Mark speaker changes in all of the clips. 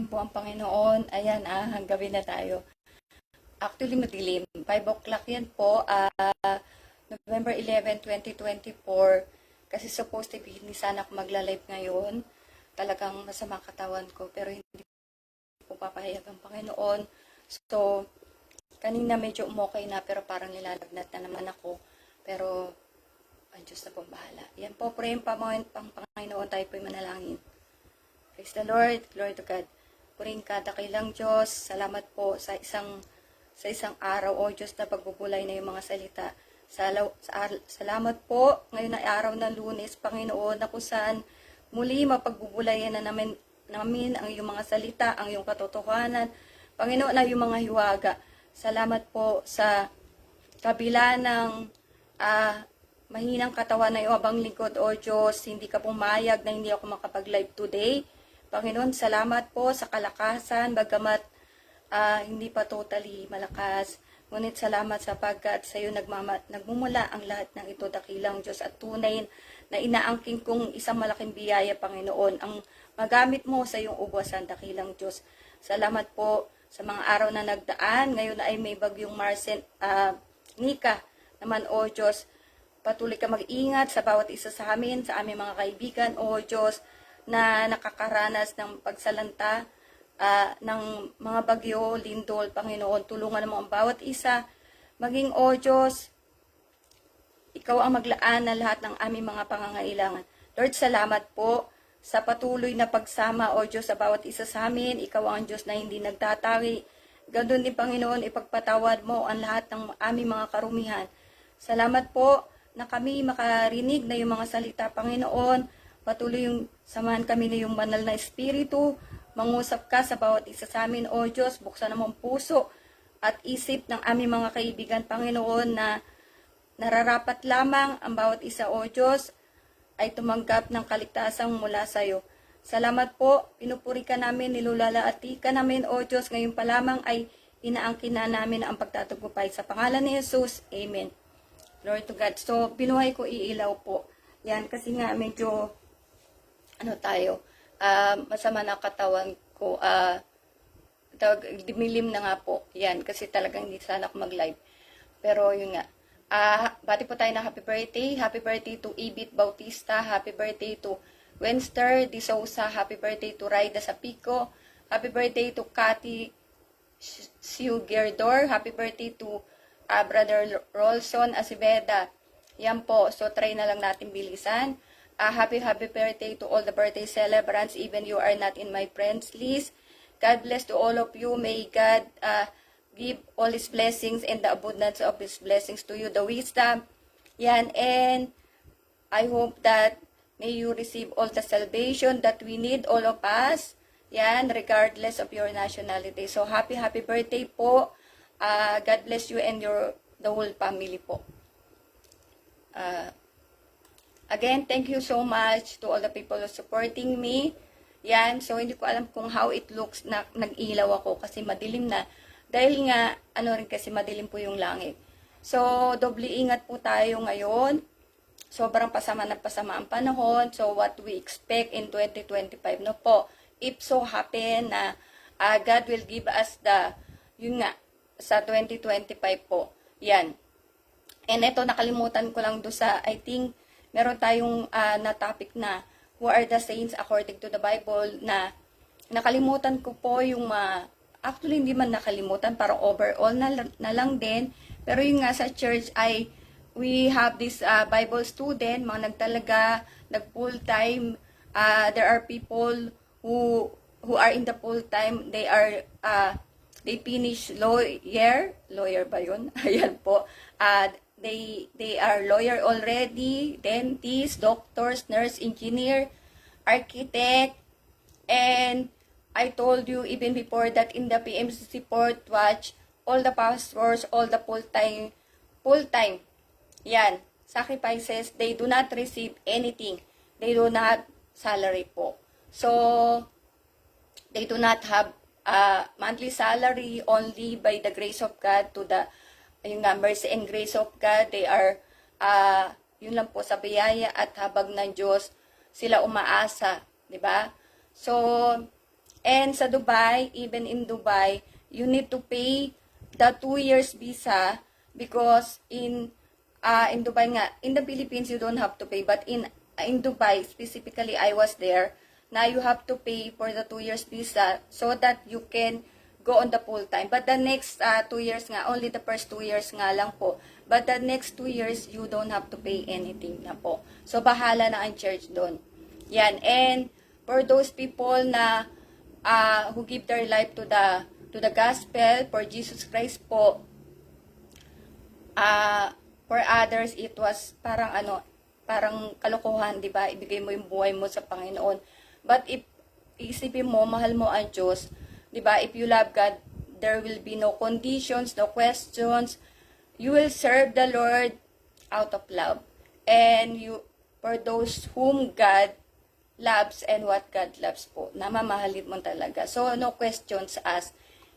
Speaker 1: rin po ang Panginoon. Ayan, hanggabi na tayo. Actually, madilim. 5 o'clock yan po. November 11, 2024. Kasi supposed to be, hindi sana ako magla-live ngayon. Talagang masama katawan ko. Pero hindi po papahayag ang Panginoon. So, kanina medyo umokay na. Pero parang nilalagnat na naman ako. Pero, ang Diyos na pong bahala. Yan po, pray pa mga Panginoon. Tayo po'y manalangin. Praise the Lord, glory to God. Puring ka, dakilang Diyos, salamat po sa isang araw, O Diyos, na pagbubulay na yung mga salita. Salamat po, ngayon ay araw ng Lunes, Panginoon, na kung saan muli mapagbubulayan na namin ang iyong mga salita, ang iyong katotohanan. Panginoon, na yung mga hiwaga. Salamat po sa kabila ng mahinang katawan na iyong abang lingkod, O Diyos, hindi ka pumayag na hindi ako makapag-live today. Panginoon, salamat po sa kalakasan, bagamat hindi pa totally malakas. Ngunit salamat sapagkat sa iyo nagmumula ang lahat ng ito, dakilang Diyos, at tunay na inaangking kong isang malaking biyaya, Panginoon, ang magamit mo sa iyong ugwasan, dakilang Diyos. Salamat po sa mga araw na nagdaan. Ngayon ay may bagyong Nika naman, O Diyos. Patuloy ka mag-ingat sa bawat isa sa amin, sa aming mga kaibigan, O Diyos, na nakakaranas ng pagsalanta ng mga bagyo, lindol, Panginoon. Tulungan mo ang bawat isa. Maging, O Diyos, ikaw ang maglaan na lahat ng aming mga pangangailangan. Lord, salamat po sa patuloy na pagsama, O Diyos, sa bawat isa sa amin. Ikaw ang Diyos na hindi nagtatawi. Ganoon din, Panginoon, ipagpatawad mo ang lahat ng aming mga karumihan. Salamat po na kami makarinig na yung mga salita, Panginoon. Patuloy yung samahan kami na yung banal na espiritu. Mangusap ka sa bawat isa sa amin, O Diyos. Buksan mo ang puso at isip ng aming mga kaibigan, Panginoon, na nararapat lamang ang bawat isa, O Diyos, ay tumanggap ng kaligtasan mula sa iyo. Salamat po, pinupuri ka namin, nilulalati ka namin, O Diyos. Ngayon pa lamang ay inaangkin na namin ang pagtatagumpay. Sa pangalan ni Jesus, Amen. Glory to God. So, binuhay ko iilaw po. Yan, kasi nga medyo masama na katawan ko, dimilim na nga po, yan, kasi talagang hindi sana ako mag-live, pero yun nga, bati po tayo na happy birthday to Ibit Bautista, happy birthday to Wenster De Souza, happy birthday to Raida Sapico, happy birthday to Cathy Siugerdor, happy birthday to Brother Rolson Aceveda, yan po, so try na lang natin bilisan. Happy birthday to all the birthday celebrants, even you are not in my friends list. God bless to all of you. May God give all His blessings and the abundance of His blessings to you, the wisdom. Yan, and I hope that may you receive all the salvation that we need, all of us. Yan, regardless of your nationality. So, happy birthday po. God bless you and the whole family po. Again, thank you so much to all the people who supporting me. Yan, so hindi ko alam kung how it looks na nag-ilaw ako kasi madilim na. Dahil nga, rin kasi madilim po yung langit. So, doble ingat po tayo ngayon. Sobrang pasama ang panahon. So, what we expect in 2025, no po. If so happen na God will give us yun nga, sa 2025 po. Yan. And ito, nakalimutan ko lang I think, meron tayong na topic na who are the saints according to the Bible, na nakalimutan ko po yung actually hindi man nakalimutan, parang overall na lang din. Pero yung nga sa church ay we have this Bible student, mga nagtalaga, nag full time. There are people who are in the full time, they finish lawyer ba yun? Ayan po. They are lawyer already, dentist, doctors, nurse, engineer, architect, and I told you even before that in the PMCC Port Watch, all the pastors, all the full-time, yan, sacrifices, they do not receive anything. They do not salary po. So, they do not have monthly salary, only by the grace of God to the yung mercy and grace of God. They are, yun lang po sa biyaya at habag ng Diyos, sila umaasa, di ba? So, And sa Dubai, even in Dubai, you need to pay the 2 years visa because in Dubai nga, in the Philippines you don't have to pay, but in Dubai specifically, I was there. Now you have to pay for the 2 years visa so that you can go on the full time. But the next 2 years nga, only the first 2 years nga lang po. But the next 2 years, you don't have to pay anything na po. So bahala na ang church doon. Yan. And for those people na who give their life to the gospel for Jesus Christ po, for others it was parang kalokohan, di ba? Ibigay mo yung buhay mo sa Panginoon. But if isipin mo, mahal mo ang Diyos, di ba? If you love God, there will be no conditions, no questions. You will serve the Lord out of love. And for those whom God loves and what God loves po, na mamahalin mo talaga. So, no questions asked.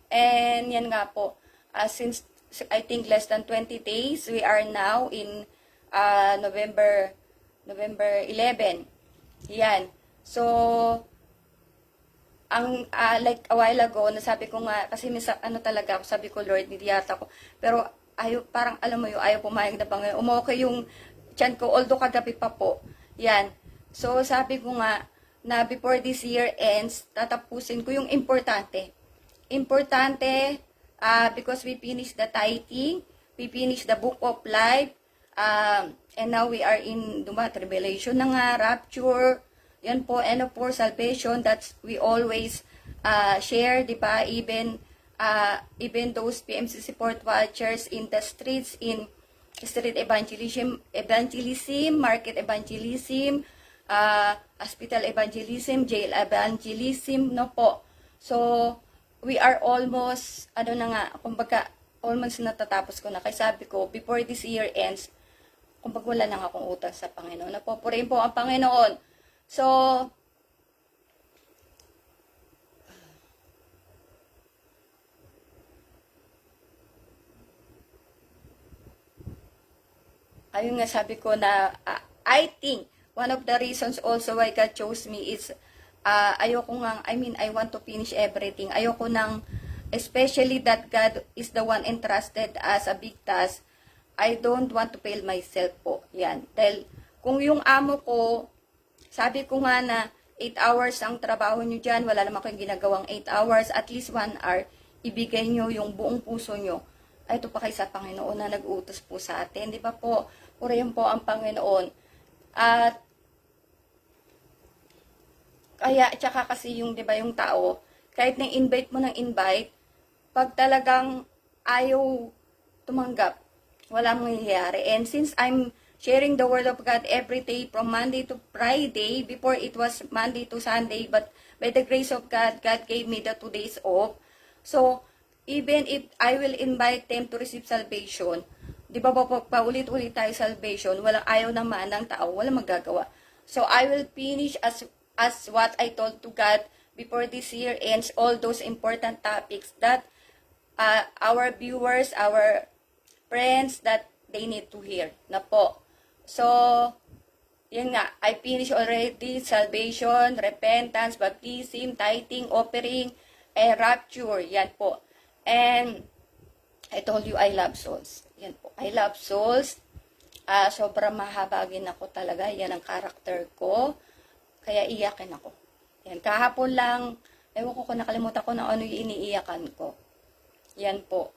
Speaker 1: And yan nga po, since I think less than 20 days, we are now in November 11. Yan. So, like a while ago, nasabi ko nga, kasi talaga, sabi ko, Lord, hindi yata ko. Pero, parang alam mo yung ayaw pumayag na Panginoon. Umokay yung tiyan ko, although kagabi pa po. Yan. So, sabi ko nga, na before this year ends, tatapusin ko yung importante. Importante, because we finished the tithing, we finished the book of life, and now we are in Revelation na nga, rapture, yan po, and of course, salvation, that's we always share, di ba? Even those PMC support watchers in the streets, in street evangelism, market evangelism, hospital evangelism, jail evangelism, no po. So, we are almost, kumbaga, almost natatapos ko na. Kaya sabi ko, before this year ends, kumbaga wala nang akong utang sa Panginoon. Napupurihin po ang Panginoon. So, ayun nga sabi ko na, I think, one of the reasons also why God chose me is, ayoko nga, I want to finish everything. Ayoko nang, especially that God is the one entrusted as a big task, I don't want to fail myself po. Yan. Dahil, kung yung amo ko, sabi ko nga na, 8 hours ang trabaho nyo dyan, wala naman kayong ginagawang 8 hours, at least 1 hour, ibigay nyo yung buong puso nyo. Ay, ito pa kay sa Panginoon na nag-utos po sa atin. Di ba po? Purihin po ang Panginoon. At, kaya, tsaka kasi yung, di ba, yung tao, kahit na-invite mo ng invite, pag talagang ayaw tumanggap, walang mangyayari. And since I'm sharing the Word of God every day from Monday to Friday, before it was Monday to Sunday, but by the grace of God, God gave me the 2 days off. So, even if I will invite them to receive salvation, di ba paulit-ulit tayo salvation, walang ayaw naman ng tao, walang magagawa. So, I will finish as what I told to God before this year ends, all those important topics that our viewers, our friends, that they need to hear na po. So, yun nga, I finished already salvation, repentance, baptism, tithing, offering, rapture, yan po. And I told you I love souls. Yan po, I love souls. Sobrang mahabagin ako talaga, yan ang karakter ko. Kaya iyakin ako. Yan, kahapon lang, ewan ko kung nakalimutan ko na ano yung iniiyakan ko. Yan po.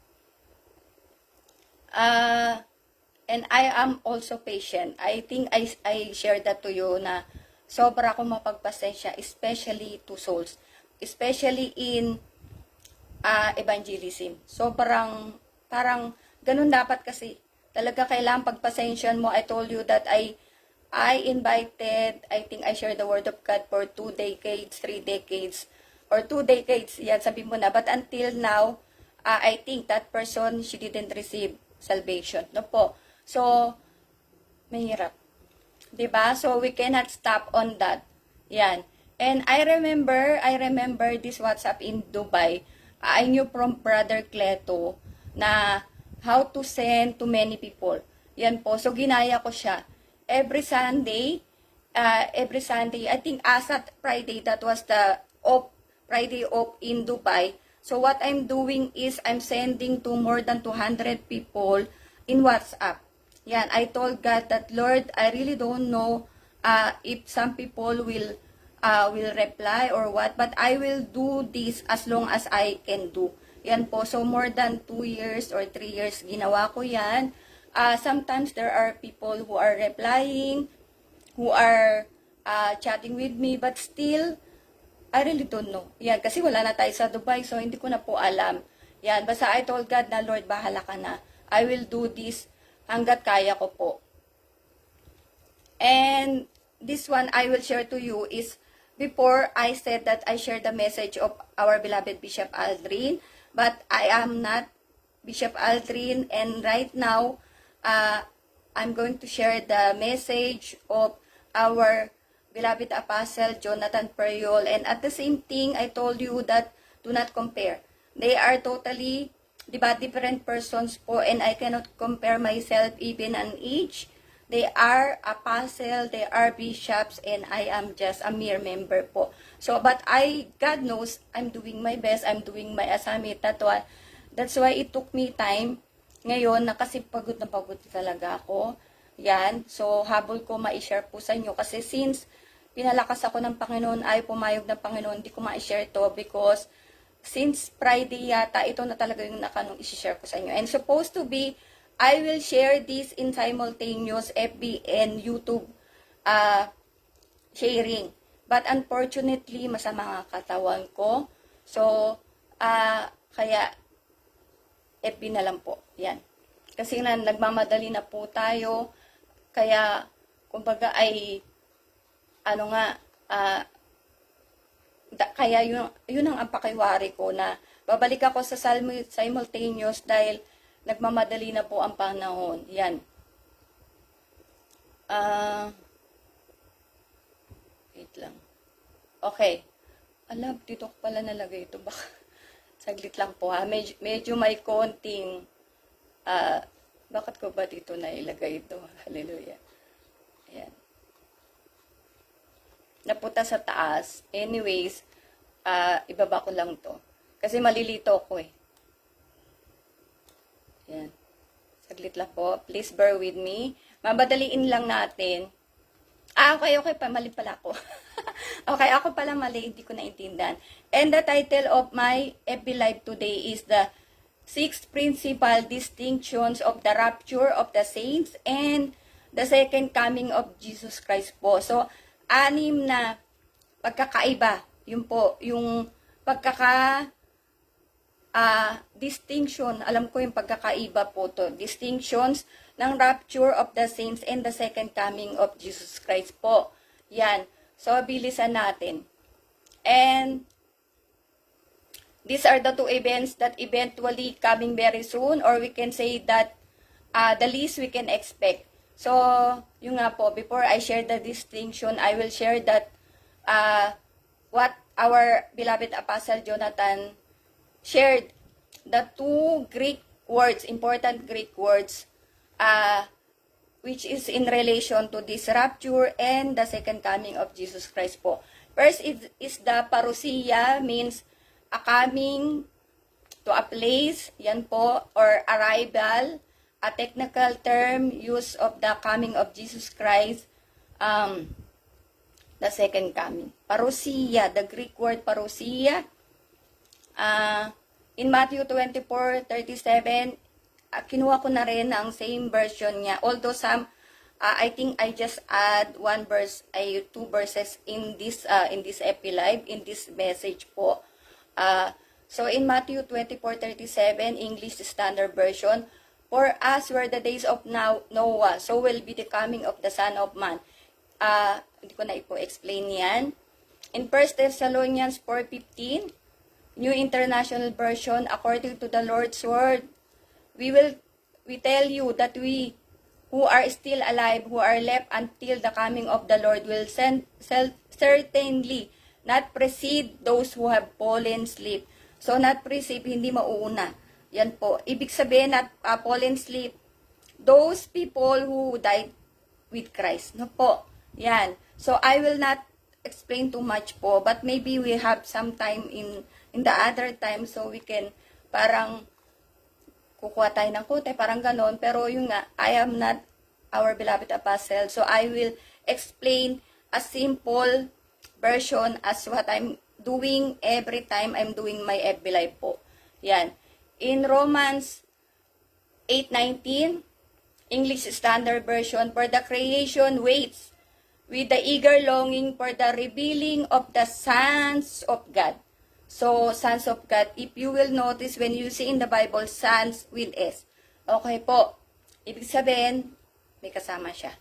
Speaker 1: And I am also patient. I think I shared that to you na sobra akong mapagpasensya, especially to souls. Especially in evangelism. Sobrang, parang, ganun dapat kasi. Talaga kailangan pagpasensyan mo. I told you that I invited, I think I shared the Word of God for 2 decades, 3 decades, or 2 decades, yan, sabi mo na. But until now, I think that person, she didn't receive salvation. No po. So, mahirap. Diba? So, we cannot stop on that. Yan. And I remember this WhatsApp in Dubai. I knew from Brother Cleto na how to send to many people. Yan po. So, ginaya ko siya. Every Sunday, I think as at Friday, that was the off Friday off in Dubai. So what I'm doing is I'm sending to more than 200 people in WhatsApp. Yan, I told God that, Lord, I really don't know if some people will reply or what, but I will do this as long as I can do. Yan po, so more than 2 years or 3 years ginawa ko yan. Sometimes there are people who are replying, who are chatting with me, but still, I really don't know. Yan, kasi wala na tayo sa Dubai, so hindi ko na po alam. Yan, basta I told God na, Lord, bahala ka na. I will do this hanggat kaya ko po. And this one I will share to you is, before I said that I shared the message of our beloved Bishop Aldrin, but I am not Bishop Aldrin, and right now, I'm going to share the message of our beloved Apostle Jonathan Periol. And at the same thing, I told you that do not compare. They are totally, different persons po, and I cannot compare myself even an age. They are apostle, they are bishops, and I am just a mere member po. So, but God knows, I'm doing my best, I'm doing my assignment. That's why it took me time ngayon na kasi pagod na pagod talaga ako. Yan, so habol ko ma-share po sa inyo kasi since pinalakas ako ng Panginoon, ay pumayog ng Panginoon, hindi ko ma-share to because since Friday yata, ito na talaga yung nakanong i-share ko sa inyo. And supposed to be, I will share this in simultaneous FB and YouTube sharing. But unfortunately, masama nga katawan ko. So, kaya FB na lang po. Yan. Kasi na nagmamadali na po tayo. Kaya, kumbaga ay, kaya yun ang pakiwari ko na babalik ako sa simultaneous dahil nagmamadali na po ang panahon. Yan. Wait lang. Okay. Alam, dito ko pala nalagay ito. Baka, saglit lang po ha. Medyo may konting, bakit ko ba dito nailagay ito? Hallelujah. Ayan. Napunta sa taas. Anyways, ibaba ko lang to. Kasi malilito ko eh. Ayan. Saglit lang po. Please bear with me. Mabadaliin lang natin. Okay. Mali pala ako. Okay, ako pala mali. Hindi ko naintindihan. And the title of my FB Live today is the 6 principal distinctions of the rapture of the saints and the second coming of Jesus Christ po. So, 6 na pagkakaiba. Yun po, yung distinction, alam ko yung pagkakaiba po to. Distinctions ng rapture of the saints and the second coming of Jesus Christ po. Yan. So, bilisan natin. And these are the 2 events that eventually coming very soon, or we can say that the least we can expect. So, yung nga po, before I share the distinction, I will share that what our beloved Apostle Jonathan shared, the 2 Greek words, important Greek words, which is in relation to this rapture and the second coming of Jesus Christ po. First is the parousia, means a coming to a place, yan po, or arrival, a technical term use of the coming of Jesus Christ, the second coming. Parousia, the Greek word parousia, in Matthew 24:37, kinuha ko na rin ang same version niya. Although some, I think I just add 2 verses in this FB Live, in this message po. So in Matthew 24:37, English Standard Version, for us were the days of Noah, so will be the coming of the Son of Man. Hindi ko na ipo-explain yan. In 1 Thessalonians 4:15, New International Version, according to the Lord's word, we tell you that we who are still alive, who are left until the coming of the Lord, will certainly not precede those who have fallen asleep. So, not precede, hindi mauuna. Yan po. Ibig sabihin na fallen asleep, those people who died with Christ. No po. Yan. So, I will not explain too much po, but maybe we have some time in the other time so we can parang kukuha tayo ng kote, parang ganon. Pero yun nga, I am not our beloved apostle. So I will explain a simple version as what I'm doing every time I'm doing my FB Live po. Yan. In Romans 8:19, English Standard Version, for the creation waits with the eager longing for the revealing of the sons of God. So, sons of God, if you will notice when you see in the Bible, sons with S. Okay po. Ibig sabihin, may kasama siya.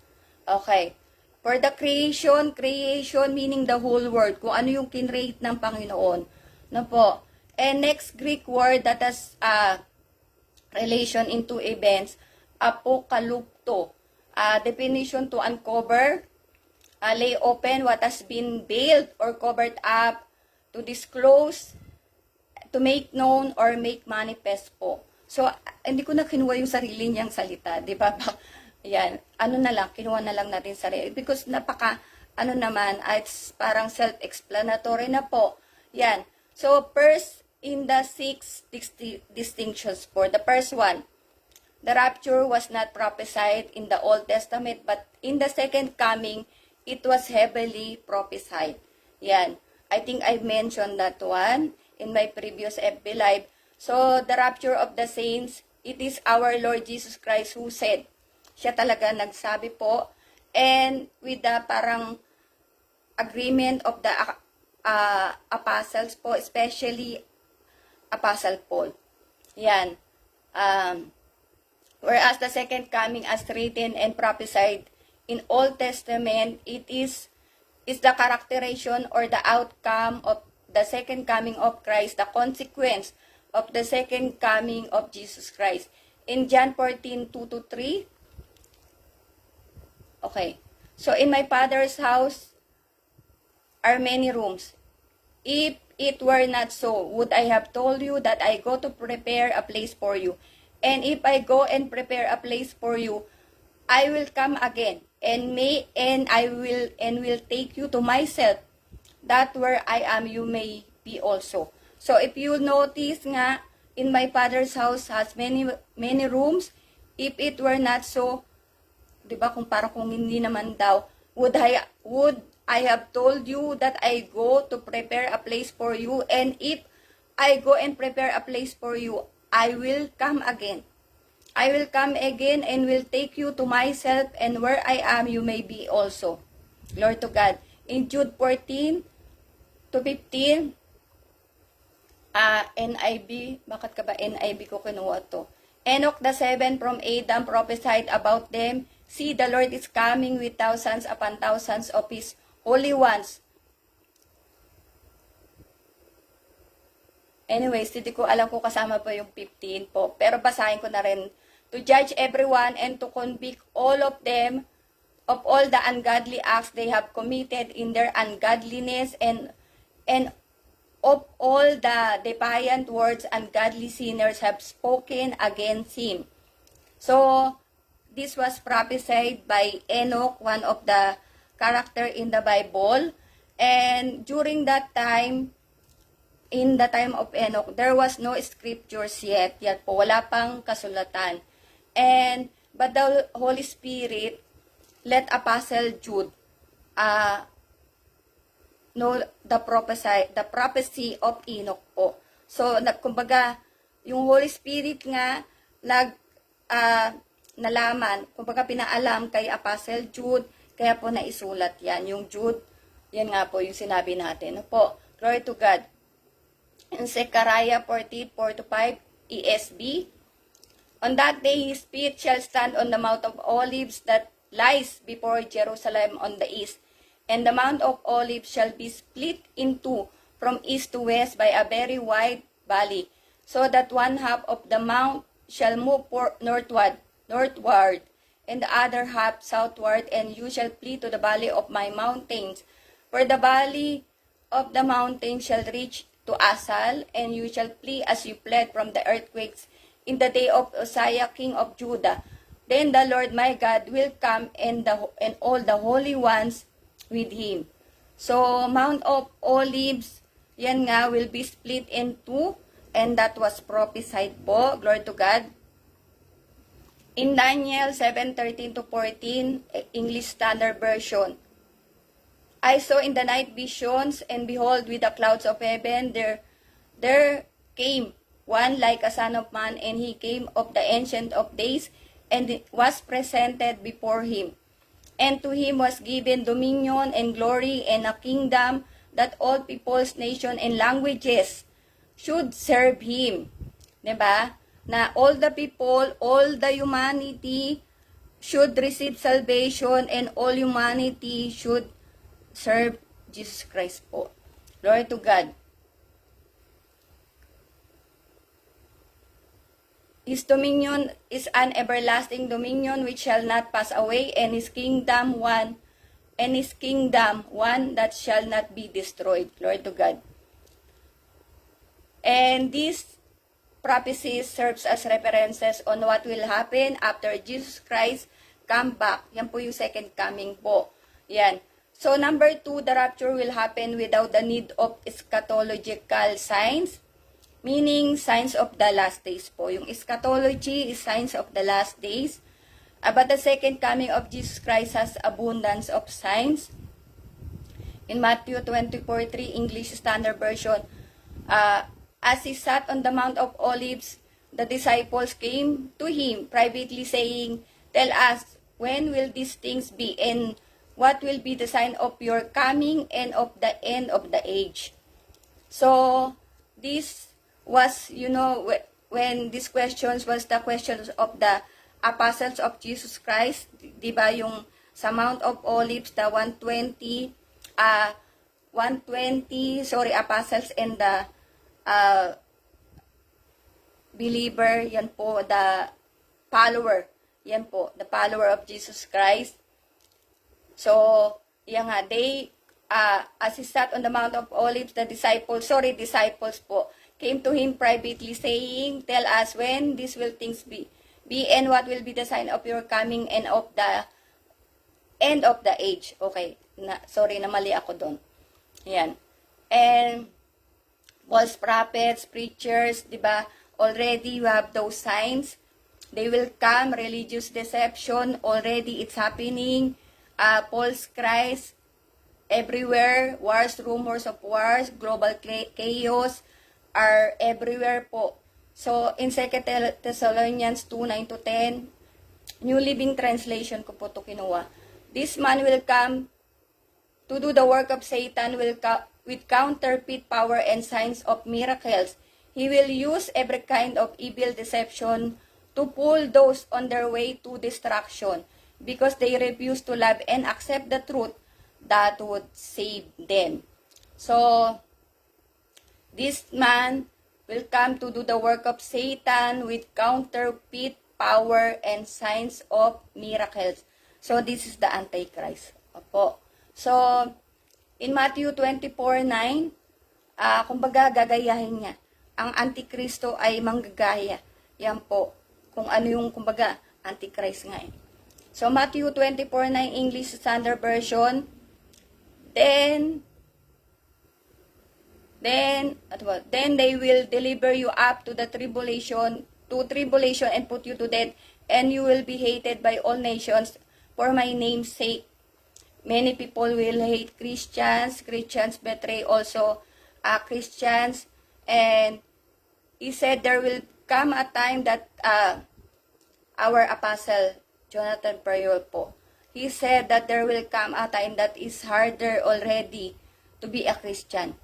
Speaker 1: Okay. For the creation meaning the whole world, kung ano yung kinreate ng Panginoon. No po. And next Greek word that has relation into events, apokalupto. Definition, to uncover, lay open what has been veiled or covered up, to disclose, to make known, or make manifest po. So, hindi ko na kinuha yung sarili niyang salita, di ba? Yan, ano na lang, kinuha na lang natin sarili. Because ano naman, it's parang self-explanatory na po. Yan. So, first, in the 6 distinctions po. The first one, the rapture was not prophesied in the Old Testament, but in the second coming, it was heavily prophesied. Yan. I think I mentioned that one in my previous FB Live. So, the rapture of the saints, it is our Lord Jesus Christ who said. Siya talaga nagsabi po. And with the parang agreement of the apostles po, especially Apostle Paul. Yan. Whereas the second coming as written and prophesied in Old Testament, it is the characterization or the outcome of the second coming of Christ, the consequence of the second coming of Jesus Christ. In John 14:2-3, okay. So, in my Father's house are many rooms. If it were not so, would I have told you that I go to prepare a place for you? And if I go and prepare a place for you, I will come again, and I will take you to myself, that where I am you may be also. So if you notice nga, in my Father's house has many rooms. If it were not so, 'di ba, kung hindi naman daw, would I have told you that I go to prepare a place for you, and if I go and prepare a place for you, I will come again. I will come again and will take you to myself, and where I am, you may be also. Glory to God. In Jude 14-15, NIV, bakit ka ba NIV ko kinuha to? Enoch the 7 from Adam prophesied about them. See, the Lord is coming with thousands upon thousands of His holy ones. Anyways, hindi ko alam kung kasama po yung 15 po. Pero basahin ko na rin. To judge everyone and to convict all of them of all the ungodly acts they have committed in their ungodliness, and of all the defiant words ungodly sinners have spoken against Him. So, this was prophesied by Enoch, one of the character in the Bible. And during that time, in the time of Enoch, there was no scriptures yet. Yan po, wala pang kasulatan. But the Holy Spirit let Apostle Jude know the prophecy of Enoch po. So, kumbaga, yung Holy Spirit nga, nalaman, kumbaga pinaalam kay Apostle Jude, kaya po naisulat yan. Yung Jude, yan nga po yung sinabi natin. Po, glory to God. In Zechariah 14:4-5, ESV, on that day his feet shall stand on the Mount of Olives that lies before Jerusalem on the east, and the Mount of Olives shall be split in two from east to west by a very wide valley, so that one half of the mount shall move northward, and the other half southward, and you shall flee to the valley of my mountains. For the valley of the mountains shall reach to Asal, and you shall flee as you fled from the earthquakes in the day of Uzziah, king of Judah. Then the Lord my God will come, and all the holy ones with him. So, Mount of Olives, yan nga, will be split in two. And that was prophesied po. Glory to God. In Daniel 7:13 to 14, English Standard Version. I saw in the night visions, and behold, with the clouds of heaven, there came one like a son of man, and he came of the Ancient of Days, and was presented before him. And to him was given dominion and glory and a kingdom, that all peoples, nations, and languages should serve him. Diba? Na all the people, all the humanity should receive salvation, and all humanity should serve Jesus Christ po. Glory to God. His dominion is an everlasting dominion which shall not pass away, and his kingdom one that shall not be destroyed. Glory to God. And this prophecy serves as references on what will happen after Jesus Christ come back. Yan po yung second coming po. Yan. So, number 2, the rapture will happen without the need of eschatological signs, meaning signs of the last days po. Yung eschatology is signs of the last days. But the second coming of Jesus Christ has abundance of signs. In Matthew 24:3, English Standard Version, as he sat on the Mount of Olives, the disciples came to him privately saying, "Tell us, when will these things be, and what will be the sign of your coming and of the end of the age?" So, this was, when these questions was the questions of the apostles of Jesus Christ, diba, yung sa Mount of Olives, the 120 apostles and the believer, yan po, the follower, yan po, the follower of Jesus Christ. So, yan nga, they, as he sat on the Mount of Olives, the disciples po, came to him privately saying, "Tell us when these will things be, and what will be the sign of your coming and of the end of the age." Okay, mali ako doon. Yan. And false prophets, preachers, diba? Already you have those signs. They will come, religious deception, already it's happening. False Christ, everywhere, wars, rumors of wars, global chaos are everywhere po. So, in 2 Thessalonians 2:9 to 10, New Living Translation ko po ito kinuha. This man will come to do the work of Satan with counterfeit power and signs of miracles. He will use every kind of evil deception to pull those on their way to destruction, because they refuse to love and accept the truth that would save them. So, this man will come to do the work of Satan with counterfeit power and signs of miracles. So, this is the Antichrist. Opo. So, in Matthew 24:9, kumbaga gagayahin niya. Ang Antikristo ay manggagaya. Yan po. Kung ano yung, kumbaga, Antichrist nga eh. So, Matthew 24:9, English Standard Version, Then they will deliver you up to the tribulation, and put you to death, and you will be hated by all nations for my name's sake. Many people will hate Christians. Christians betray also Christians. And he said there will come a time that our apostle, Jonathan Pryor po, he said that there will come a time that is harder already to be a Christian.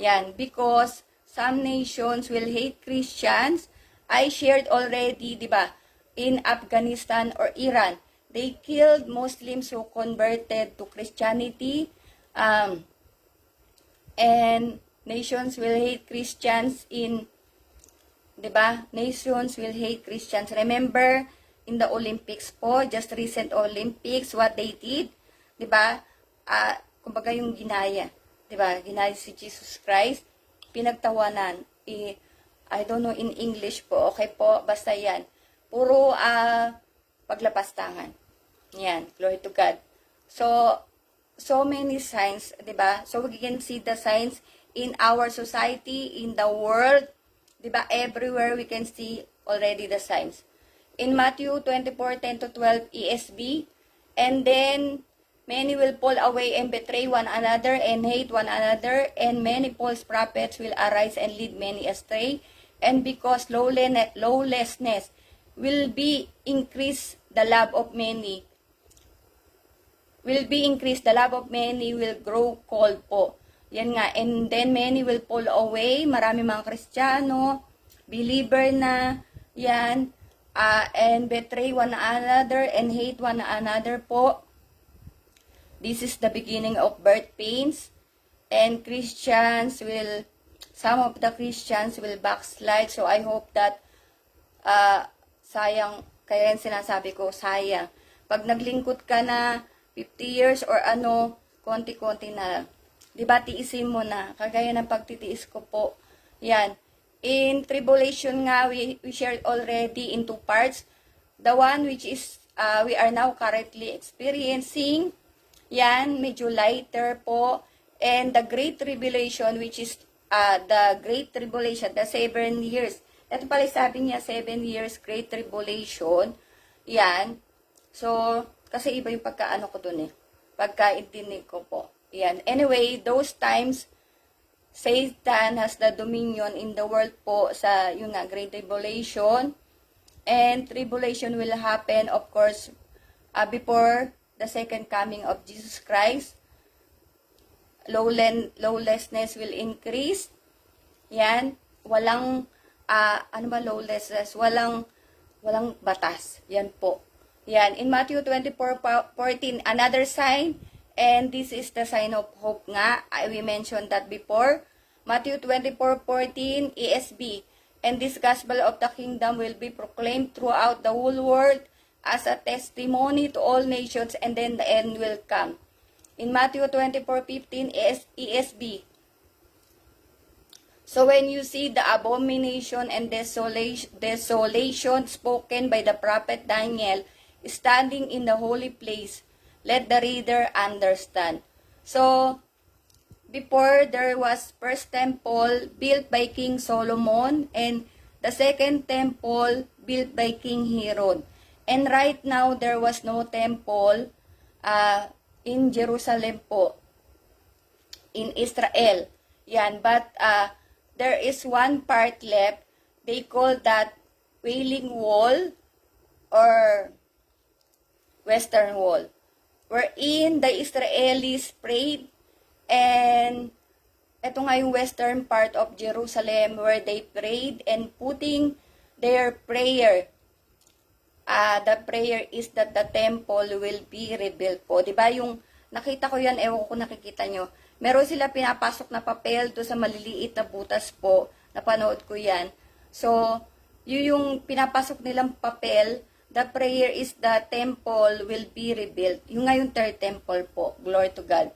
Speaker 1: Yan, because some nations will hate Christians. I shared already, di ba, in Afghanistan or Iran, they killed Muslims who converted to Christianity, and nations will hate Christians in, di ba, nations will hate Christians. Remember, in the Olympics po, just recent Olympics, what they did, di ba, kumbaga yung ginaya, di ba, ginaya si Jesus Christ, pinagtawanan, I don't know in English po, okay po, basta yan, puro paglapastangan. Yan, glory to God. So, so many signs, di ba? So we can see the signs in our society, in the world, di ba? Everywhere we can see already the signs. In Matthew 24:10 to 12 ESV, and then many will fall away and betray one another and hate one another, and many false prophets will arise and lead many astray. And because lawlessness will be increased, the love of many will grow cold po. Yan nga. And then many will fall away. Marami mga Kristiyano, believer na, yan, and betray one another and hate one another po. This is the beginning of birth pains. And some of the Christians will backslide. So I hope that, sayang, kaya yan sinasabi ko, sayang. Pag naglingkod ka na 50 years or ano, konti-konti na. Diba, tiisin mo na. Kagaya ng pagtitiis ko po. Yan. In tribulation nga, we shared already in 2 parts. The one which is, we are now currently experiencing. Yan, medyo lighter po. And the Great Tribulation, which is the Great Tribulation, the 7 years. Ito pala sabi niya, 7 years Great Tribulation. Yan. So, kasi iba yung pagkaano ko dun eh. Pagkaintinig ko po. Yan. Anyway, those times, Satan has the dominion in the world po sa yung nga, Great Tribulation. And tribulation will happen, of course, before the second coming of Jesus Christ. Lawlessness will increase. Yan. Walang, lawlessness? Walang batas. Yan po. Yan. In Matthew 24:14, another sign, and this is the sign of hope nga. We mentioned that before. Matthew 24:14, ESB. And this gospel of the kingdom will be proclaimed throughout the whole world as a testimony to all nations, and then the end will come. In Matthew 24:15 ESB. So when you see the abomination and desolation spoken by the prophet Daniel standing in the holy place, let the reader understand. So before, there was first temple built by King Solomon and the second temple built by King Herod. And right now, there was no temple in Jerusalem po, in Israel. Yan, but there is one part left. They call that Wailing Wall or Western Wall, wherein the Israelis prayed. And ito nga yung western part of Jerusalem where they prayed and putting their prayer. The prayer is that the temple will be rebuilt po. Diba yung nakita ko yan, ewan ko nakikita nyo. Meron sila pinapasok na papel do sa maliliit na butas po. Napanood ko yan. So, yung pinapasok nilang papel, the prayer is the temple will be rebuilt. Yung nga yung third temple po. Glory to God.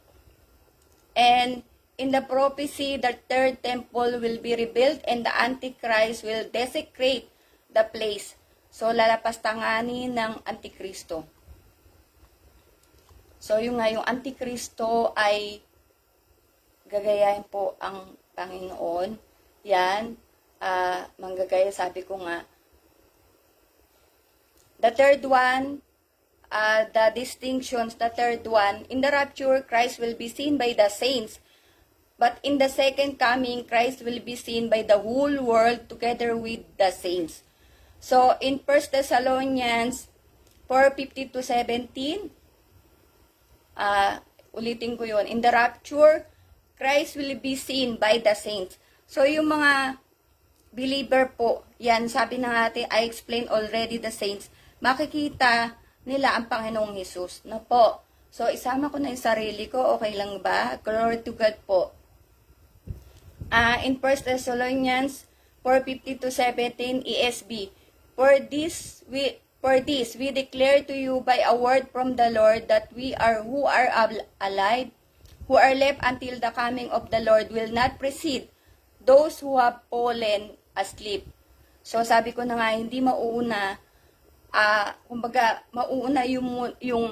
Speaker 1: And in the prophecy, the third temple will be rebuilt and the Antichrist will desecrate the place. So, lalapastanganin ng Antikristo. So, yung nga, yung Antikristo ay gagayahin po ang Panginoon. Yan, manggagaya, sabi ko nga. The third one, the distinctions, the third one, in the rapture, Christ will be seen by the saints. But in the second coming, Christ will be seen by the whole world together with the saints. So, in 1 Thessalonians 4:15-17, ulitin ko yun. In the rapture, Christ will be seen by the saints. So, yung mga believer po, yan, sabi na natin, I explained already the saints, makikita nila ang Panginoong Jesus. No po. So, isama ko na yung sarili ko. Okay lang ba? Glory to God po. In 1 Thessalonians 4:15-17 ESB, For this we declare to you by a word from the Lord that we are who are alive, who are left until the coming of the Lord will not precede those who have fallen asleep. So sabi ko na nga, hindi mauuna, kumbaga mauuna yung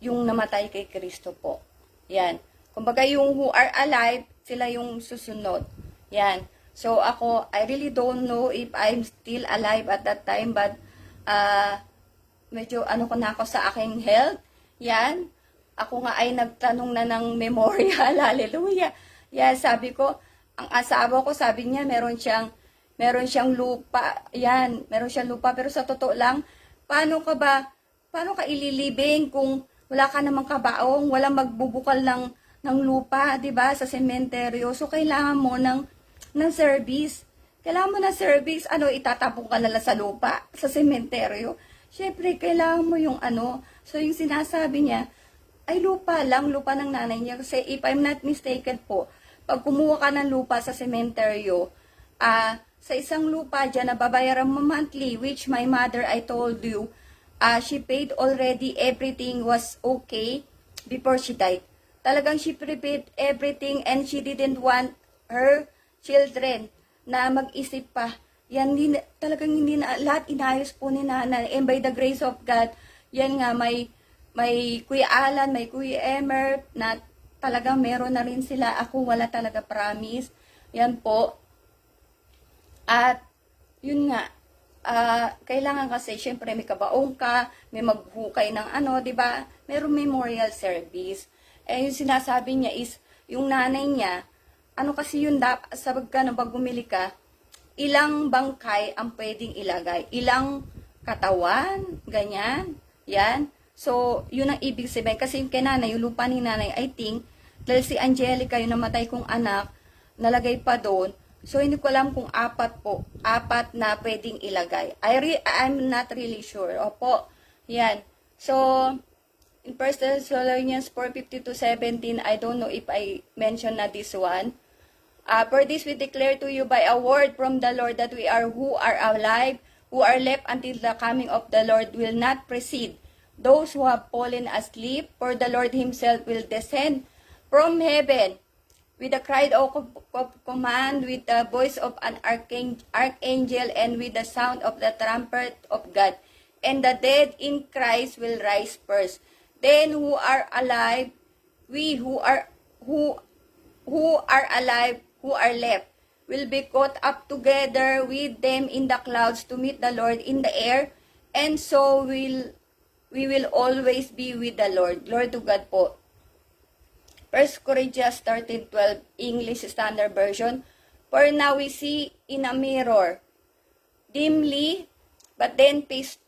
Speaker 1: namatay kay Kristo po. Yan. Kumbaga yung who are alive, sila yung susunod. Yan. So ako, I really don't know if I'm still alive at that time, but medyo ano ko na ako sa aking health. Yan. Ako nga ay nagtanong na ng memorial. Hallelujah. Yan, sabi ko, ang asawa ko, sabi niya, meron siyang lupa. Yan, meron siyang lupa. Pero sa totoo lang, paano ka ililibing kung wala ka namang kabaong, walang magbubukal ng lupa, 'di ba, sa sementeryo. So kailangan mo ng service. Kailangan mo ng service, itatapon ka na lang sa lupa, sa sementeryo. Syempre, kailangan mo yung So yung sinasabi niya, ay lupa ng nanay niya. Kasi if I'm not mistaken po, pag kumuha ka ng lupa sa sementeryo, sa isang lupa dyan, nababayaran mo monthly, which my mother, I told you, she paid already, everything was okay before she died. Talagang she prepared everything and she didn't want her children na mag-isip pa. Yan, talagang hindi na, lahat inayos po ni nanay. And by the grace of God, yan nga, may Kuya Alan, may Kuya Emer, na talagang meron na rin sila. Ako wala talaga, promise. Yan po. At, yun nga, kailangan kasi, syempre may kabaong ka, may maghukay ng di ba? Merong memorial service. Yung sinasabi niya is, yung nanay niya, kasi yun, sa pag bumili ka, ilang bangkay ang pwedeng ilagay? Ilang katawan? Ganyan? Yan. So, yun ang ibig sabihin. Kasi yung kay nanay, yung lupa ni nanay, I think, dahil si Angelica, yung namatay kong anak, nalagay pa doon. So, hindi ko alam kung apat na pwedeng ilagay. I'm not really sure. Opo. Yan. So, in 1 Thessalonians 4:50-17, I don't know if I mentioned na this one. For this we declare to you by a word from the Lord that we are who are alive, who are left until the coming of the Lord will not precede those who have fallen asleep, for the Lord himself will descend from heaven with a cry of command, with the voice of an archangel, and with the sound of the trumpet of God. And the dead in Christ will rise first. Then who are alive, we who are alive, who are left, will be caught up together with them in the clouds to meet the Lord in the air, and so we will always be with the Lord. Glory to God po. 1 Corinthians 13:12, English Standard Version. For now we see in a mirror dimly, but then face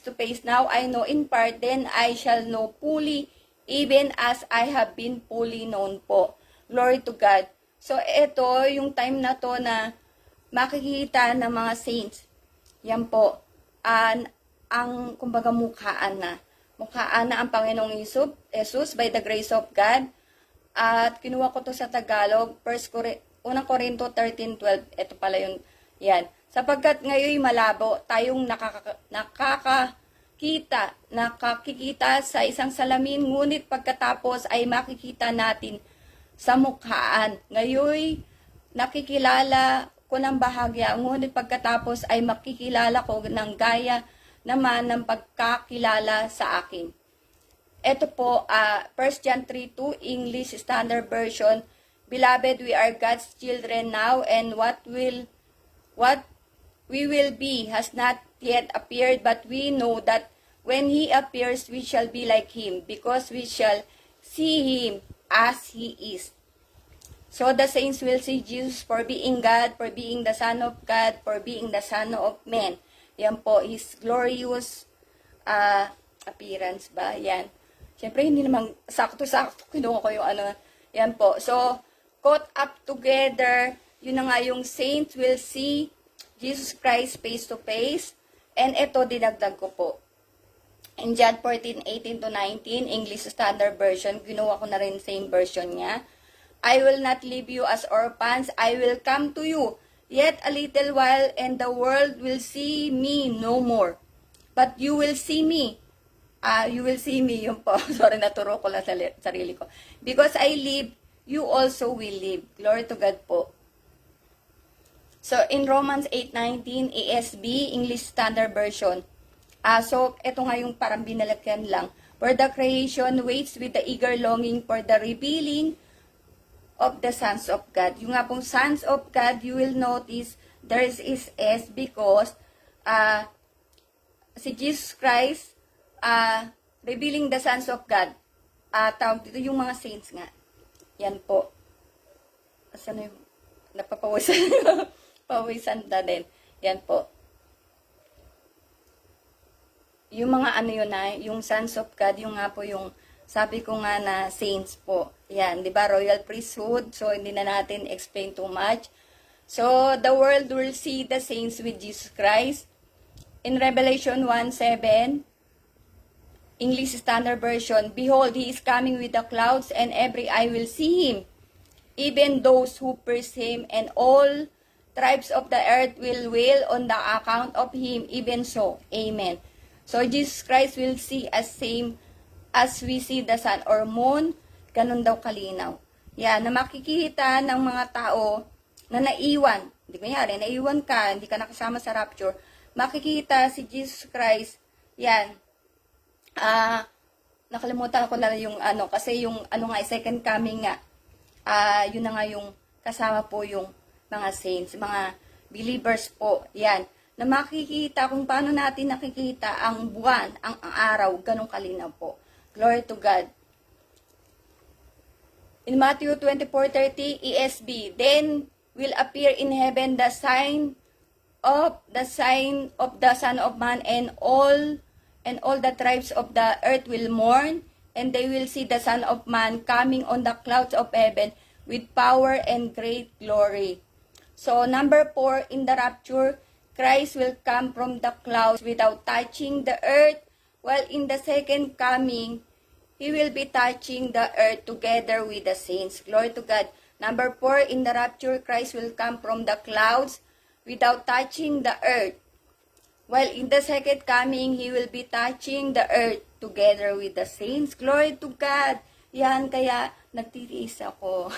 Speaker 1: to face. Now I know in part, then I shall know fully, even as I have been fully known po. Glory to God. So, ito, yung time na to na makikita ng mga saints. Yan po. Ang kumbaga, mukhaan na ang Panginoong Jesus by the grace of God. At kinuha ko to sa Tagalog, 1 Corinto 13:12. Ito pala yung, yan. Sapagkat ngayon malabo, tayong nakikita sa isang salamin, ngunit pagkatapos ay makikita natin sa mukhaan. Ngayon, nakikilala ko ng bahagya, ngunit pagkatapos ay makikilala ko ng gaya naman ng pagkakilala sa akin. Ito po, 1 John 3:2, English Standard Version. Beloved, we are God's children now, and what we will be has not yet appeared, but we know that when He appears, we shall be like Him, because we shall see Him as He is. So the saints will see Jesus for being God, for being the Son of God, for being the Son of Man. Yan po, His glorious appearance ba? Yan. Siyempre, hindi naman sakto-sakto kinuha ko yung Yan po. So, caught up together, yun na nga yung saints will see Jesus Christ face to face. And ito, dinagdag ko po. In John 14:18-19, English Standard Version, ginawa ko na rin same version niya. I will not leave you as orphans, I will come to you. Yet a little while, and the world will see me no more. But you will see me. You will see me, yun po. Sorry, naturo ko lang sa sarili ko. Because I live, you also will live. Glory to God po. So, in Romans 8:19, ESV, English Standard Version. So, ito nga yung parang binalagyan lang. For the creation waits with the eager longing for the revealing of the sons of God. Yung nga pong sons of God, you will notice there is S because si Jesus Christ revealing the sons of God. Tawag dito yung mga saints nga. Yan po. Asan na yung napapawisan? Pawisan na din. Yan po. Yung mga ano yun na, yung sons of God, yung nga po yung sabi ko nga na saints po. Yan, di ba? Royal priesthood. So, hindi na natin explain too much. So, the world will see the saints with Jesus Christ. In Revelation 1:7, English Standard Version, behold, he is coming with the clouds, and every eye will see him, even those who pierced him, and all tribes of the earth will wail on the account of him, even so. Amen. So, Jesus Christ will see as same as we see the sun or moon, ganun daw kalinaw. Yan, na makikita ng mga tao na naiwan. Hindi kanyari, naiwan ka, hindi ka nakasama sa rapture. Makikita si Jesus Christ, yan. Nakalimutan ko na yung ano, kasi yung ano nga, second coming nga, yun na nga yung kasama po yung mga saints, mga believers po, yan. Na makikita kung paano natin nakikita ang buwan, ang araw, ganun kalinaw po. Glory to God. In Matthew 24:30 ESV, then will appear in heaven the sign of the Son of Man, and all the tribes of the earth will mourn, and they will see the Son of Man coming on the clouds of heaven with power and great glory. So, number 4, in the rapture, Christ will come from the clouds without touching the earth, while in the second coming, He will be touching the earth together with the saints. Glory to God. Number 4, in the rapture, Christ will come from the clouds without touching the earth, while in the second coming, He will be touching the earth together with the saints. Glory to God. Yan, kaya nagtitiis ako.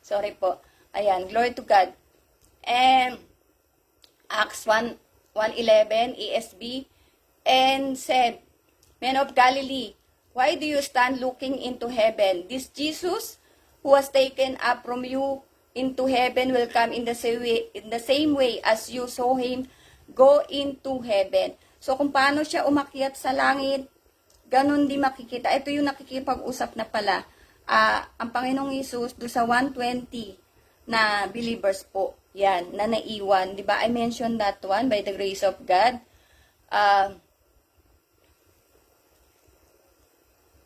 Speaker 1: Sorry po. Ayan, glory to God. And Acts 1:11 ESV, and said, Men of Galilee, why do you stand looking into heaven? This Jesus who was taken up from you into heaven will come in the same way as you saw him go into heaven. So kung paano siya umakyat sa langit, ganun di makikita. Ito yung nakikipag-usap na pala ang Panginoong Hesus do sa 120 na believers po. Yan, na naiwan. Diba? I mentioned that one by the grace of God.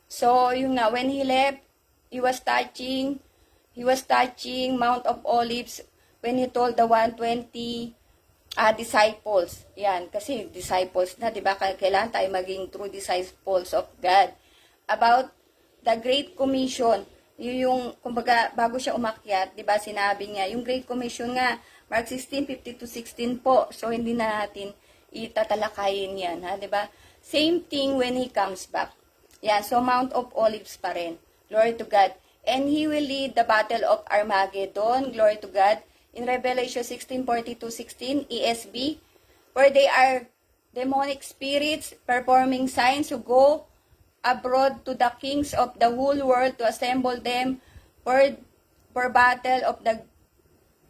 Speaker 1: So, yung nga, when he left, he was touching Mount of Olives when he told the 120 disciples. Yan, kasi disciples na, diba? Kailangan tayo maging true disciples of God. About the Great Commission. Yung, kumbaga, bago siya umakyat, di ba, sinabi niya, yung Great Commission nga, Mark 16:50-16 po. So, hindi na natin itatalakayin yan, ha, di ba? Same thing when He comes back. Yan, so Mount of Olives pa rin. Glory to God. And He will lead the battle of Armageddon. Glory to God. In Revelation 16:42-16, ESV, where they are demonic spirits performing signs who go abroad to the kings of the whole world to assemble them for battle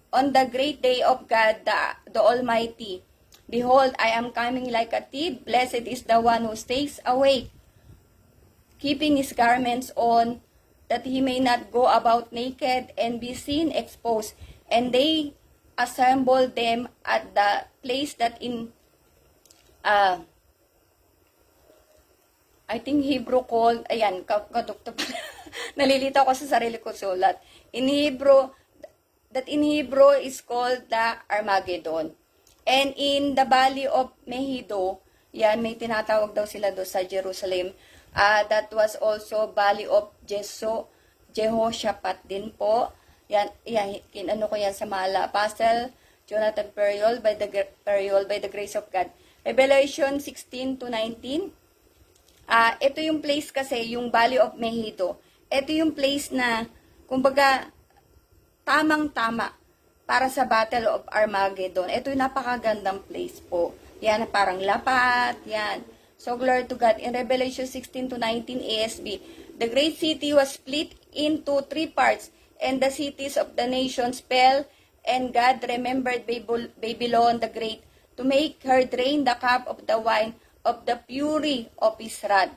Speaker 1: on the great day of God, the Almighty. Behold, I am coming like a thief. Blessed is the one who stays awake, keeping his garments on, that he may not go about naked and be seen exposed. And they assemble them at the place that in I think Hebrew called, ayan, kadoktor pala. Nalilito ako sa sarili ko sulat. In Hebrew is called the Armageddon. And in the valley of Megiddo, yan, may tinatawag daw sila doon sa Jerusalem. That was also valley of Jehoshaphat din po. Yan, kinano ko yan sa Mala Apostle Jonathan Periol by the grace of God. Revelation 16-19. Ito yung place kasi, yung Valley of Megiddo. Ito yung place na, kumbaga, tamang-tama para sa Battle of Armageddon. Ito yung napakagandang place po. Yan, parang lapat, yan. So, glory to God. In Revelation 16 to 19 ASB, the great city was split into three parts, and the cities of the nations fell, and God remembered Babylon the Great to make her drain the cup of the wine of the fury of his wrath.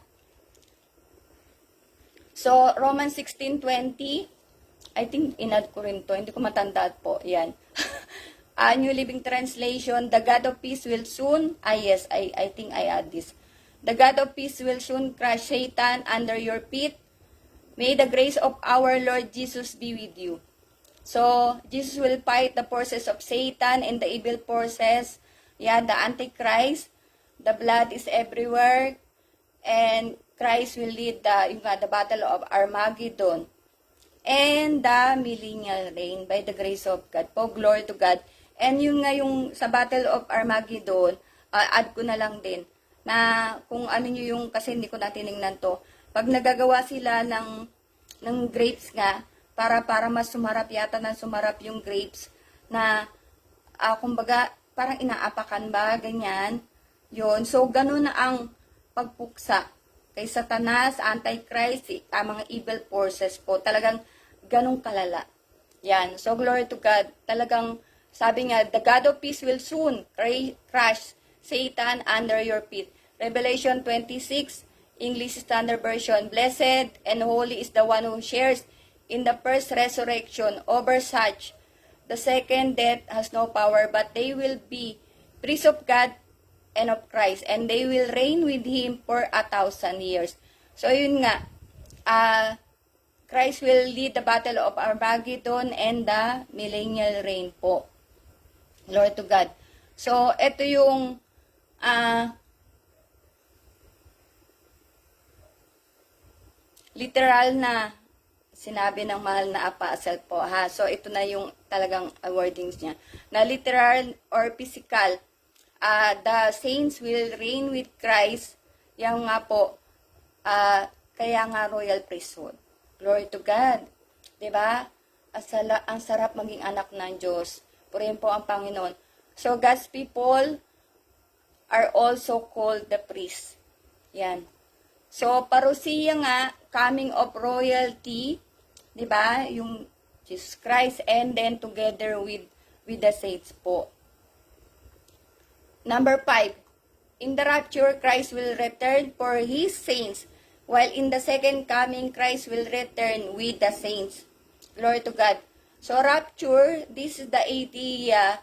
Speaker 1: So, Romans 16:20, I think inad ko rin to, hindi ko matandaan po, yan. New Living Translation, the God of peace will soon, yes, I think I add this. The God of peace will soon crush Satan under your feet. May the grace of our Lord Jesus be with you. So, Jesus will fight the forces of Satan and the evil forces, the Antichrist. The blood is everywhere, and Christ will lead the battle of Armageddon and the millennial reign by the grace of God. Po, glory to God. And yung sa battle of Armageddon, add ko na lang din, na kung ano nyo yung, kasi hindi ko na tinignan to, pag nagagawa sila ng grapes nga, para mas sumarap yata ng sumarap yung grapes, na, kumbaga, parang inaapakan ba, ganyan, yon. So, ganun na ang pagpuksa kay Satanas, Antichrist, mga evil forces po, talagang ganun kalala. Yan, so glory to God, talagang, sabi nga, the God of peace will soon crush Satan under your feet. Revelation 26, English Standard Version, blessed and holy is the one who shares in the first resurrection. Over such, the second death has no power, but they will be priests of God and of Christ, and they will reign with Him for 1,000 years. So yun nga, Christ will lead the battle of Armageddon and the millennial reign po. Glory to God. So, ito yung literal na sinabi ng mahal na apostle po, ha. So, ito na yung talagang wordings niya. Na literal or physical, the saints will reign with Christ. Yang nga po, kaya nga royal priesthood. Glory to God. 'Di ba? Ang sarap maging anak ng Diyos. Purihin po ang Panginoon. So, God's people are also called the priests. Yan. So, parousia nga, coming of royalty, 'di ba? Yung Jesus Christ, and then together with the saints po. Number 5. In the rapture, Christ will return for His saints, while in the second coming, Christ will return with the saints. Glory to God. So, rapture, this is the idea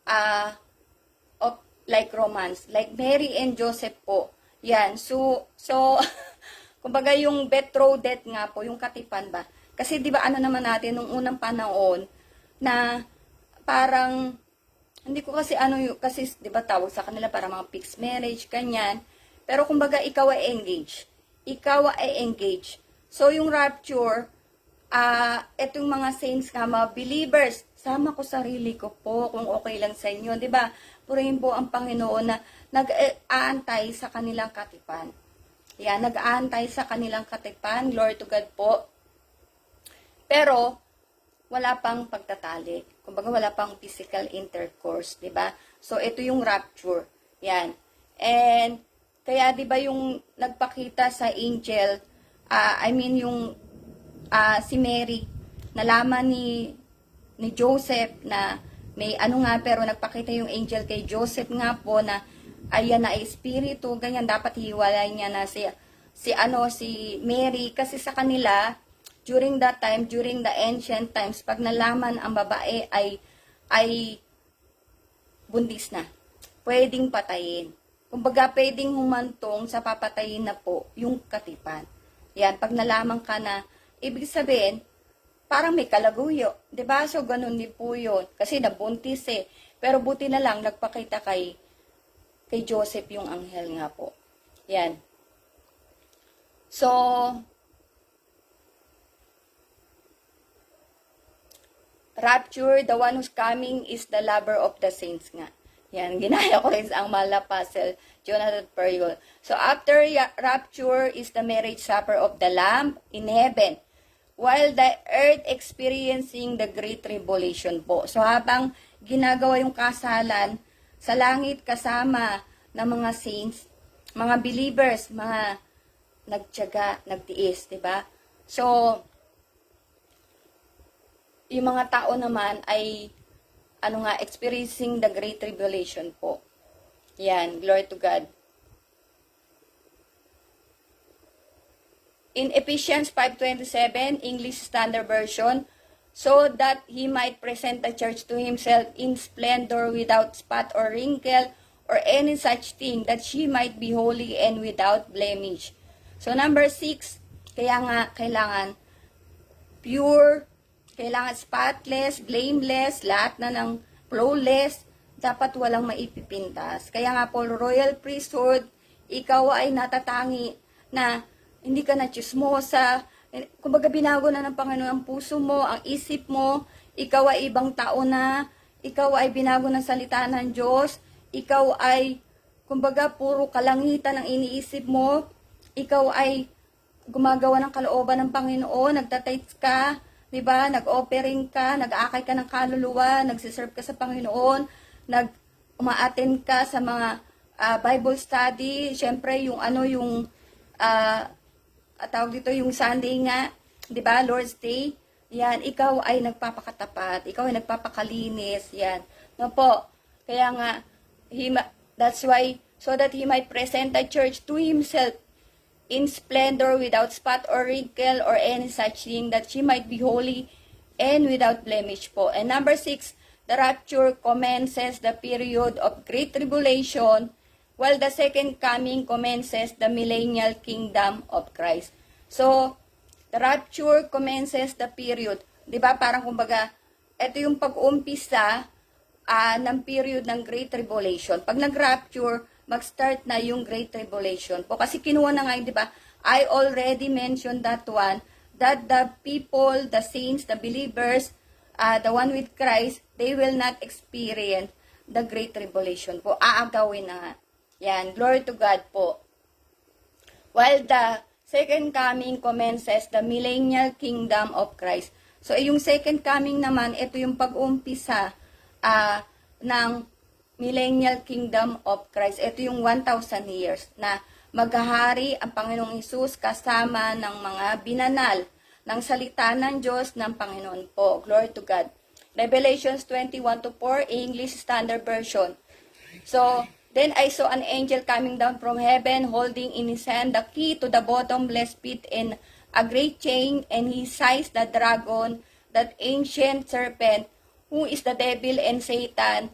Speaker 1: of like romance. Like Mary and Joseph po. Yan. So kumbaga yung betrothed nga po, yung katipan ba? Kasi di ba ano naman natin, nung unang panahon, na parang, hindi ko kasi kasi di ba tawag sa kanila para mga fixed marriage, kanyan. Pero kumbaga ikaw ay engaged. Ikaw ay engaged. So, yung rapture, etong mga saints nga, mga believers, sama ko sarili ko po, kung okay lang sa inyo, di ba? Purihin po ang Panginoon na nag-aantay sa kanilang katipan. Yan, nag-aantay sa kanilang katipan, glory to God po. Pero, wala pang pagtatalik. Kumbaga, wala pang physical intercourse, di ba? So, ito yung rapture. Yan. And, kaya, di ba yung nagpakita sa angel, yung si Mary, nalaman ni Joseph na may pero nagpakita yung angel kay Joseph nga po na ayan na espiritu, ganyan, dapat hiwalay niya na si Mary, kasi sa kanila, during that time, during the ancient times, pag nalaman ang babae ay buntis na, pwedeng patayin. Kumbaga, pwedeng humantong sa papatayin na po yung katipan. Yan, pag nalaman ka na, ibig sabihin, parang may kalaguyo. Diba? So, ganun din po yun. Kasi nabuntis eh. Pero buti na lang, nagpakita kay Joseph yung anghel nga po. Yan. So, rapture, the one who's coming is the lover of the saints nga. Yan, ginaya ko rin sa ang mahal na apostle, Jonathan Perriol. So, after rapture is the marriage supper of the Lamb in heaven, while the earth experiencing the great tribulation po. So, habang ginagawa yung kasalan sa langit kasama ng mga saints, mga believers, mga nagtiyaga, nagtiis, di ba? So, yung mga tao naman ay experiencing the great tribulation po. Yan, glory to God. In Ephesians 5:27, English Standard Version, so that he might present the church to himself in splendor without spot or wrinkle or any such thing, that she might be holy and without blemish. So number 6, kaya nga kailangan pure, kailangan spotless, blameless, lahat na ng flawless, dapat walang maipipintas. Kaya nga po, royal priesthood, ikaw ay natatangi na hindi ka na chismosa, kumbaga binago na ng Panginoon ang puso mo, ang isip mo, ikaw ay ibang tao na, ikaw ay binago ng salita ng Diyos, ikaw ay, kumbaga, puro kalangitan ang iniisip mo, ikaw ay gumagawa ng kalooban ng Panginoon, nagtatites ka, di ba? Nag-offering ka, nag-aakay ka ng kaluluwa, nagsiserve ka sa Panginoon, uma-attend ka sa mga Bible study, syempre yung tawag dito yung Sunday nga, 'di ba? Lord's Day. Yan, ikaw ay nagpapakatapat, ikaw ay nagpapakalinis, yan. No po. Kaya nga that's why so that he might present the church to himself in splendor without spot or wrinkle or any such thing, that she might be holy and without blemish po. And number 6, the rapture commences the period of great tribulation, while the second coming commences the millennial kingdom of Christ. So, the rapture commences the period. Diba? Parang kumbaga, ito yung pag-uumpisa ng period ng Great Tribulation. Pag nag-rapture, mag-start na yung Great Tribulation. Po, kasi kinuha na nga, diba? I already mentioned that one, that the people, the saints, the believers, the one with Christ, they will not experience the Great Tribulation po. Aagawin na nga. Yan, glory to God po. While the second coming commences the millennial kingdom of Christ. So, yung second coming naman, ito yung pag-umpisa ng millennial kingdom of Christ. Ito yung 1,000 years na maghahari ang Panginoong Hesus kasama ng mga binanal ng salita ng Diyos ng Panginoon po. Glory to God. Revelations 21:4, English Standard Version. So, then I saw an angel coming down from heaven, holding in his hand the key to the bottomless pit and a great chain, and he seized the dragon, that ancient serpent, who is the devil and Satan,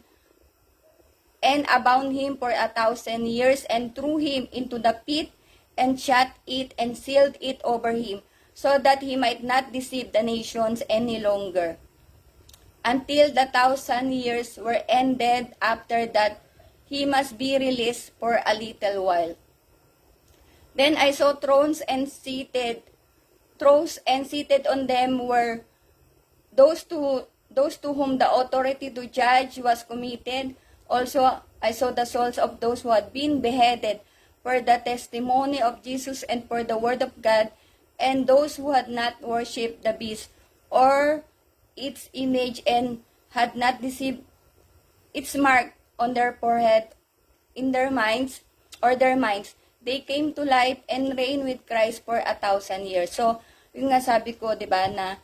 Speaker 1: and bound him for 1,000 years, and threw him into the pit, and shut it, and sealed it over him, so that he might not deceive the nations any longer, until the 1,000 years were ended. After that, he must be released for a little while. Then I saw thrones, and seated on them were those to whom the authority to judge was committed. Also, I saw the souls of those who had been beheaded for the testimony of Jesus and for the word of God, and those who had not worshipped the beast or its image, and had not received its mark on their forehead, in their minds, they came to life and reigned with Christ for 1,000 years. So, yung nga sabi ko, di ba, na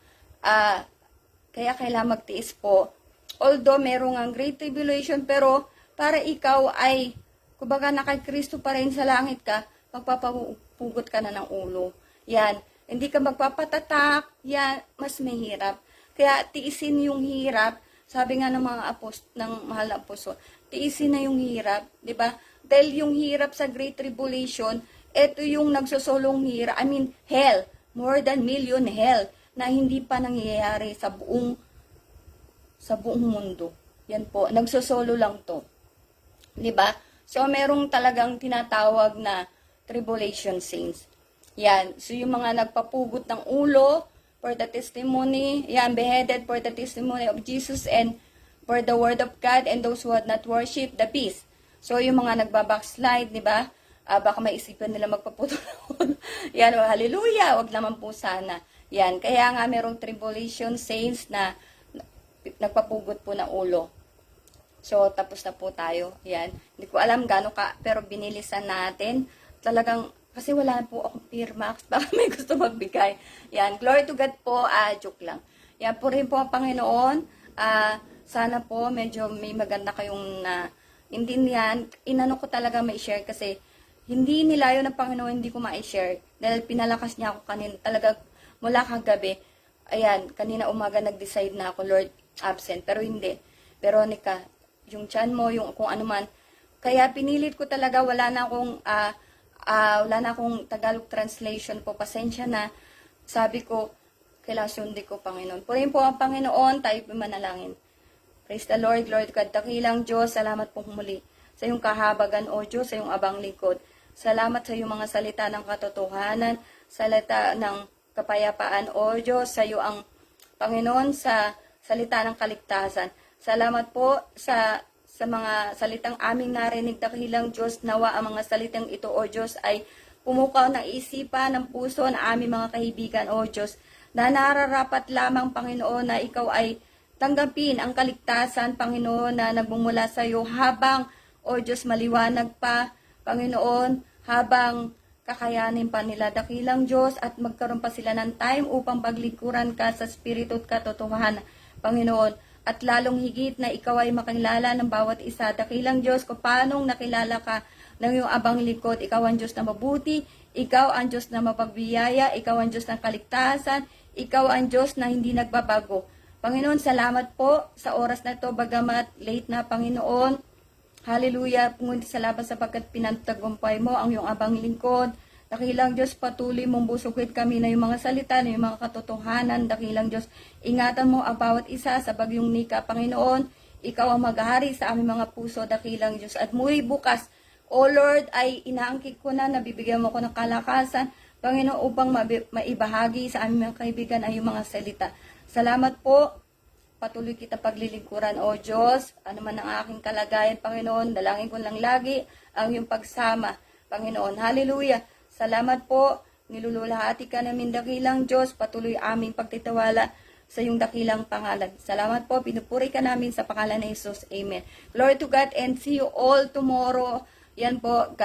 Speaker 1: kaya kailangan magtiis po. Although merong ang great tribulation, pero para ikaw ay, kumbaga kay Kristo pa rin sa langit ka, magpapapugot ka na ng ulo. Yan. Hindi ka magpapatatak, yan, mas mahirap. Kaya tiisin yung hirap. Sabi nga ng mga ng mahal na apostol, tiisin na yung hirap, di ba? Dahil yung hirap sa Great Tribulation, ito yung nagsosolong hirap, hell, more than million hell, na hindi pa nangyayari sa buong mundo. Yan po, nagsosolo lang to. Di ba? So, merong talagang tinatawag na tribulation saints. Yan. So, yung mga nagpapugot ng ulo, for the testimony, beheaded for the testimony of Jesus and for the word of God, and those who had not worshipped the beast. So, yung mga nagbabackslide, di ba? Baka maisipan nila magpaputol. Yan, hallelujah, wag naman po sana. Yan, kaya nga merong tribulation saints na nagpapugot po ng ulo. So, tapos na po tayo. Yan. Hindi ko alam gaano ka, pero binilisan natin. Talagang, kasi wala na po akong Peermax. Baka may gusto magbigay. Yan. Glory to God po. Joke lang. Yan po rin po ang Panginoon. Sana po medyo may maganda kayong hindi niyan. Inano ko talaga may share kasi hindi nilayo ng Panginoon, hindi ko ma-share. Dahil pinalakas niya ako kanina. Talaga mula kagabi. Ayan, kanina umaga nag-decide na ako, Lord, absent. Pero hindi. Veronica, yung tiyan mo, yung kung ano man. Kaya pinilit ko talaga, wala na akong Tagalog translation po. Pasensya na. Sabi ko, kailangan sundi ko, Panginoon. Purihin po ang Panginoon, tayo manalangin. Praise the Lord, Lord God, dakilang Diyos, salamat po muli sa iyong kahabagan, O Diyos, sa iyong abang lingkod. Salamat sa iyong mga salita ng katotohanan, salita ng kapayapaan, O Diyos, sa iyo ang Panginoon sa salita ng kaligtasan. Salamat po sa mga salitang aming narinig, dakilang Diyos, nawa ang mga salitang ito, O Diyos, ay pumukaw ng isipan, ng puso ng aming mga kaibigan, O Diyos, na nararapat lamang, Panginoon, na ikaw ay tanggapin ang kaligtasan, Panginoon, na nagmumula sa iyo habang, O Diyos, maliwanag pa, Panginoon, habang kakayanin pa nila, dakilang Diyos, at magkaroon pa sila ng time upang paglikuran ka sa Espiritu at katotohanan, Panginoon, at lalong higit na ikaw ay makilala ng bawat isa, dakilang Diyos, kung paanong nakilala ka ng iyong abang likod, ikaw ang Diyos na mabuti, ikaw ang Diyos na mapagbiyaya, ikaw ang Diyos ng kaligtasan, ikaw ang Diyos na hindi nagbabago. Panginoon, salamat po sa oras na ito, bagamat late na, Panginoon. Hallelujah, ngunit salamat sapagkat pinagtagumpay mo ang iyong abang lingkod. Dakilang Diyos, patuloy mong busugin kami na yung mga salita, na yung mga katotohanan. Dakilang Diyos, ingatan mo ang bawat isa sa bagyong Nika, Panginoon. Ikaw ang maghahari sa aming mga puso, dakilang Diyos. At muli bukas, O Lord, ay inaangkit ko na, nabibigyan mo ko ng kalakasan, Panginoon, upang maibahagi sa aming mga kaibigan ay yung mga salita. Salamat po. Patuloy kita paglilingkuran, O Diyos. Ano man ang aking kalagayan, Panginoon, dalangin ko lang lagi ang iyong pagsama, Panginoon. Hallelujah. Salamat po. Nilululahati ka namin, dakilang Diyos. Patuloy aming pagtitiwala sa iyong dakilang pangalan. Salamat po. Pinupuri ka namin sa pangalan ni Jesus. Amen. Glory to God and see you all tomorrow. Yan po. God